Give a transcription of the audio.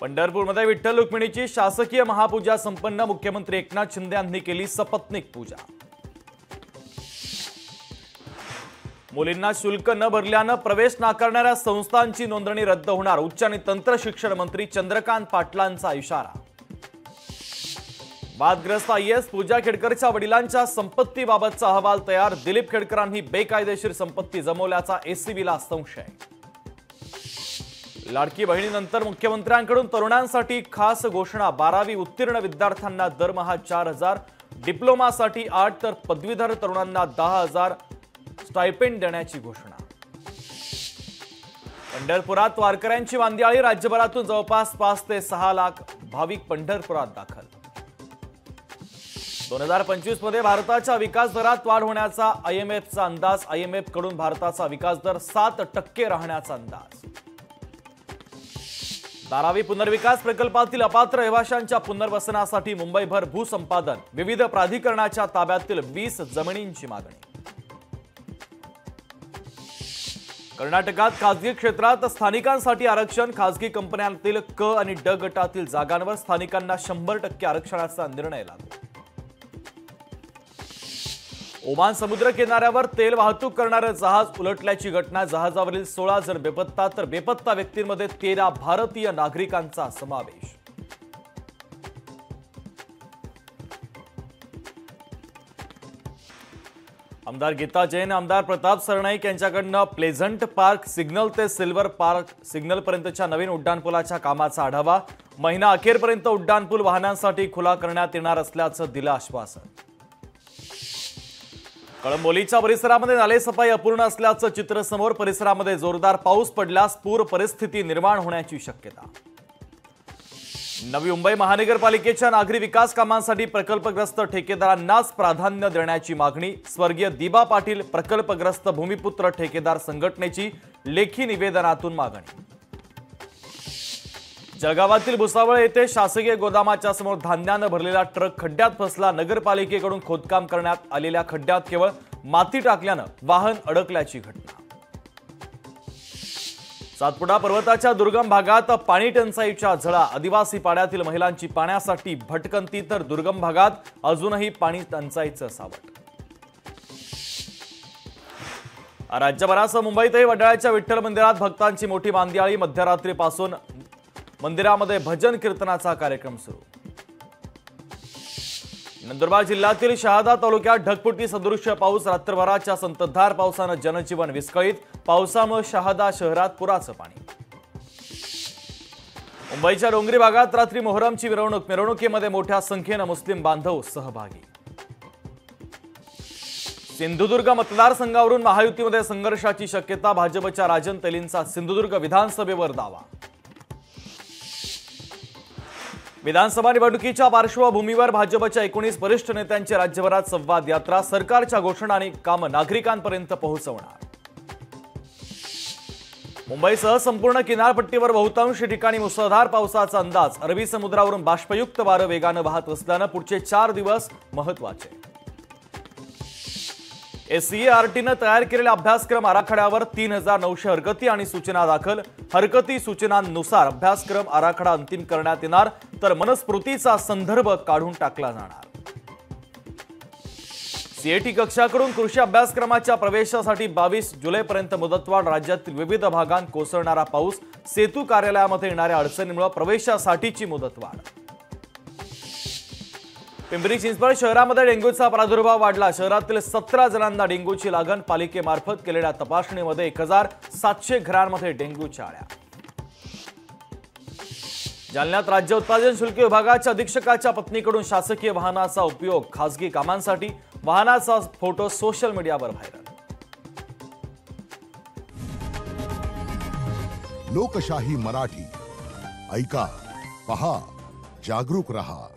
पंढरपूरमध्ये विठ्ठल रुक्मिणीची शासकीय महापूजा संपन्न। मुख्यमंत्री एकनाथ शिंदे यांनी केली सपत्नीक पूजा। मुलींना शुल्क न भरल्याने प्रवेश नाकारणाऱ्या संस्थांची नोंदणी रद्द होणार। उच्च आणि तंत्र शिक्षण मंत्री चंद्रकांत पाटलांचा इशारा। वादग्रस्त आयएएस पूजा खेडकरच्या वडिलांच्या संपत्तीबाबतचा अहवाल तयार। दिलीप खेडकरांनी बेकायदेशीर संपत्ती जमवल्याचा एसीबीला संशय। लाडकी बहिणीनंतर मुख्यमंत्र्यांकडून तरुणांसाठी खास घोषणा। 12वी उत्तीर्ण विद्यार्थ्यांना दरमहा 4,000, डिप्लोमासाठी 8 तर पदवीधर तरुणांना 10,000 स्टायपेंड देण्याची घोषणा। पंढरपुरात वारकऱ्यांची वांदियाळी। राज्यभरातून जवळपास 5 ते 6 लाख भाविक पंढरपुरात दाखल। 2025 मध्ये भारताच्या विकास दरात वाढ होण्याचा आयएमएफचा अंदाज। आयएमएफ कडून भारताचा विकास दर 7% राहण्याचा अंदाज। धारावी पुनर्विकास प्रकल्पातील अपात्र रहिवाशांच्या पुनर्वसनासाठी मुंबईभर भूसंपादन। विविध प्राधिकरणाच्या ताब्यातील 20 जमिनींची मागणी। कर्नाटकात खासगी क्षेत्रात स्थानिकांसाठी आरक्षण। खासगी कंपन्यांतील क आणि ड गटातील जागांवर स्थानिकांना 100% आरक्षणाचा निर्णय लागू। ओमान समुद्र किनाऱ्यावर तेल वाहतूक करणारे जहाज उलटल्याची घटना। जहाजावरील 16 जण बेपत्ता तर बेपत्ता व्यक्तींमध्ये 13 भारतीय नागरिकांचा समावेश। आमदार गीता जैन, आमदार प्रताप सरनाईक यांच्याकडून प्लेझंट पार्क सिग्नल ते सिल्वर पार्क सिग्नल पर्यंतच्या नवीन उड्डाणपुलाच्या कामाचा आढावा। महिना अखेरपर्यंत उड्डाणपूल वाहनांसाठी खुला करण्यात येणार असल्याचं दिलं आश्वासन। कळंबोलीच्या परिसरामध्ये नालेसफाई अपूर्ण असल्याचं चित्र समोर। परिसरामध्ये जोरदार पाऊस पडल्यास पूर परिस्थिती निर्माण होण्याची शक्यता। नवी मुंबई महानगरपालिकेच्या नागरी विकास कामांसाठी प्रकल्पग्रस्त ठेकेदारांनाच प्राधान्य देण्याची मागणी। स्वर्गीय दिबा पाटील प्रकल्पग्रस्त भूमिपुत्र ठेकेदार संघटनेची लेखी निवेदनातून मागणी। जळगावातील भुसावळ येथे शासकीय गोदामाच्या समोर धान्याने भरलेला ट्रक खड्ड्यात फसला। नगरपालिकेकडून खोदकाम करण्यात आलेल्या खड्ड्यात केवळ माती टाकल्याने वाहन अडकल्याची घटना। सातपुडा पर्वताच्या दुर्गम भागात पाणी टंचाईच्या झळा। आदिवासी पाड्यातील महिलांची पाण्यासाठी भटकंती तर दुर्गम भागात अजूनही पाणी टंचाईचं सावट। राज्यभरासह मुंबईतही वडाळ्याच्या विठ्ठल मंदिरात भक्तांची मोठी वांदियाळी। मध्यरात्रीपासून मंदिरामध्ये भजन कीर्तनाचा कार्यक्रम सुरू। नंदुरबार जिल्ह्यातील शहादा तालुक्यात ढगफुटी सदृश्य पाऊस। रात्रभराच्या संततधार पावसाने जनजीवन विस्कळीत। पावसामुळे शहादा शहरात पुराचं पाणी। मुंबईच्या डोंगरी भागात रात्री मोहरमची मिरवणूक। मिरवणुकीमध्ये मोठ्या संख्येने मुस्लिम बांधव सहभागी। सिंधुदुर्ग मतदारसंघावरून महायुतीमध्ये संघर्षाची शक्यता। भाजपच्या राजन तेलींचा सिंधुदुर्ग विधानसभेवर दावा। विधानसभा निवडणुकीच्या पार्श्वभूमीवर भाजपच्या 19 वरिष्ठ नेत्यांची राज्यभरात संवाद यात्रा। सरकारच्या घोषणा आणि काम नागरिकांपर्यंत पोहोचवणार। मुंबईसह संपूर्ण किनारपट्टीवर बहुतांश ठिकाणी मुसळधार पावसाचा अंदाज। अरबी समुद्रावरून बाष्पयुक्त वारे वेगाने वाहत असल्याने पुढचे 4 दिवस महत्त्वाचे। एससीईआरटीने तयार केलेल्या अभ्यासक्रम आराखड्यावर 3,900 हरकती आणि सूचना दाखल। हरकती सूचनांनुसार अभ्यासक्रम आराखडा अंतिम करण्यात येणार तर मनुस्मृतीचा संदर्भ काढून टाकला जाणार। सीएटी कक्षाकडून कृषी अभ्यासक्रमाच्या प्रवेशासाठी 22 जुलैपर्यंत मुदतवाढ। राज्यातील विविध भागांत कोसळणारा पाऊस। सेतू कार्यालयामध्ये येणाऱ्या अडचणीमुळे प्रवेशासाठीची मुदतवाढ। पिंपरी चिंचवड शहरामध्ये डेंग्यूचा प्रादुर्भाव वाढला। शहरातील 17 जणांना डेंग्यूची लागण। पालिकेमार्फत केलेल्या तपासणीमध्ये 1,700 घरांमध्ये डेंग्यूच्या आळ्या। जालन्यात राज्य उत्पादन शुल्क विभागाच्या अधीक्षकाच्या पत्नीकडून शासकीय वाहनाचा उपयोग खासगी कामांसाठी। वाहनाचा फोटो सोशल मीडियावर व्हायरल। लोकशाही मराठी ऐका, पहा, जागरूक रहा।